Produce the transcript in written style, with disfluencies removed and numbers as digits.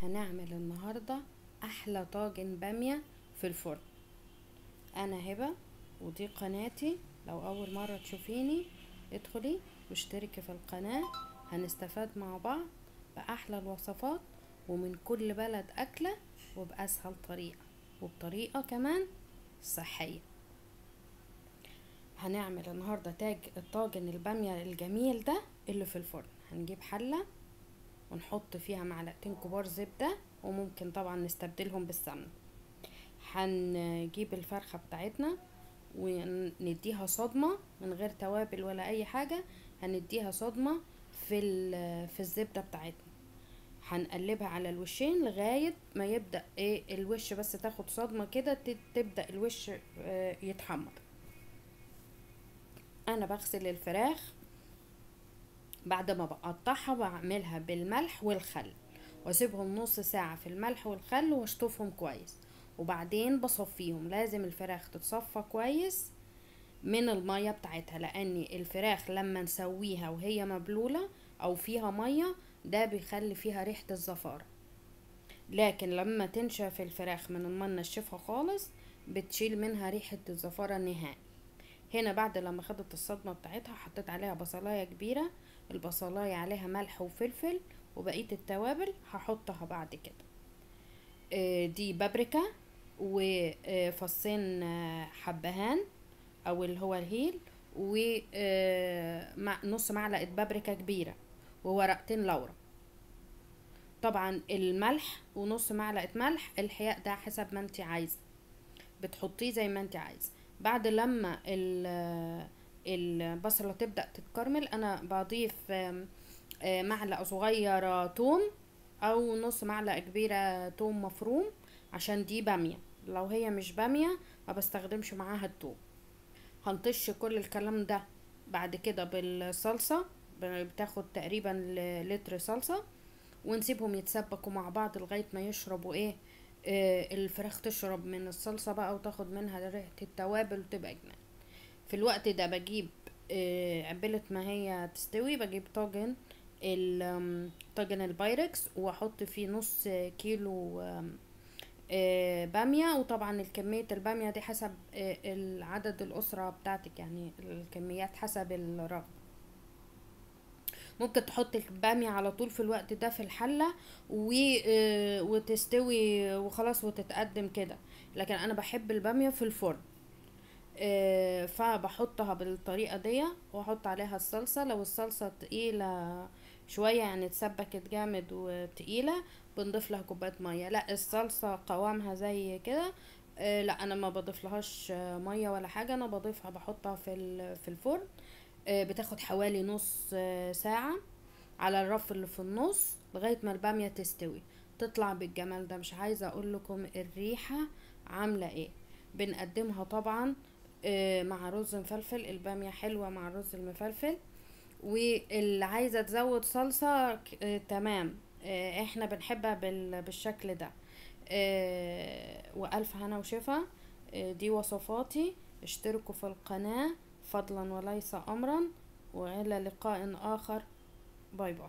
هنعمل النهاردة احلى طاجن بامية في الفرن. انا هبة ودي قناتي. لو اول مرة تشوفيني ادخلي واشتركي في القناة. هنستفاد مع بعض باحلى الوصفات ومن كل بلد اكلة وباسهل طريقة وبطريقة كمان صحية. هنعمل النهاردة الطاجن البامية الجميل ده اللي في الفرن. هنجيب حلة ونحط فيها معلقتين كبار زبدة، وممكن طبعا نستبدلهم بالسمنة. هنجيب الفرخة بتاعتنا ونديها صدمة من غير توابل ولا اي حاجة. هنديها صدمة في الزبدة بتاعتنا. هنقلبها على الوشين لغاية ما يبدأ الوش بس تاخد صدمة كده، تبدأ الوش يتحمر. انا بغسل الفراخ بعد ما بقطعها بعملها بالملح والخل، واسيبهم نص ساعة في الملح والخل واشطفهم كويس، وبعدين بصفيهم. لازم الفراخ تتصفى كويس من المية بتاعتها، لان الفراخ لما نسويها وهي مبلولة او فيها مية ده بيخلي فيها ريحة الزفارة. لكن لما تنشف الفراخ من المية نشفها خالص بتشيل منها ريحة الزفارة نهائي. هنا بعد لما خدت الصدمة بتاعتها حطيت عليها بصلاية كبيرة. البصلاية عليها ملح وفلفل، وبقية التوابل هحطها بعد كده. دي بابريكا وفصين حبهان او اللي هو الهيل، ونص معلقة بابريكا كبيرة وورقتين لورا. طبعا الملح ونص معلقة ملح، الحياء ده حسب ما انت عايزة بتحطيه زي ما انت عايزة. بعد لما البصلة تبدأ تتكرمل انا بضيف معلقة صغيرة توم او نص معلقة كبيرة توم مفروم، عشان دي بامية. لو هي مش بامية ما بستخدمش معاها التوم. هنطش كل الكلام ده بعد كده بالصلصة. بتاخد تقريبا لتر صلصة، ونسيبهم يتسبكوا مع بعض لغاية ما يشربوا الفراخ تشرب من الصلصة بقى وتاخد منها ريحة التوابل وتبقى جنان. في الوقت ده بجيب عبلة ما هي تستوي، بجيب طاجن البايركس واحط فيه نص كيلو بامية. وطبعا الكمية البامية دي حسب العدد الأسرة بتاعتك، يعني الكميات حسب الرغبة. ممكن تحط البامية على طول في الوقت ده في الحلة وتستوي وخلاص وتتقدم كده، لكن انا بحب البامية في الفرن. فبحطها بالطريقة دي واحط عليها الصلصة. لو الصلصة تقيلة شوية يعني اتسبكت جامد وتقيلة بنضيف لها كوباية مية. لا الصلصة قوامها زي كده، لا انا ما بضيف لهاش مية ولا حاجة. انا بضيفها بحطها في الفرن. بتاخد حوالي نص ساعة على الرف اللي في النص لغاية ما البامية تستوي تطلع بالجمال ده. مش عايزة اقول لكم الريحة عاملة ايه. بنقدمها طبعا مع رز مفلفل. البامية حلوة مع الرز المفلفل. واللي عايزة تزود صلصة تمام. احنا بنحبها بالشكل ده. وألف هنا وشفا. دي وصفاتي. اشتركوا في القناة فضلا وليس أمرا، وإلى لقاء آخر. باي باي.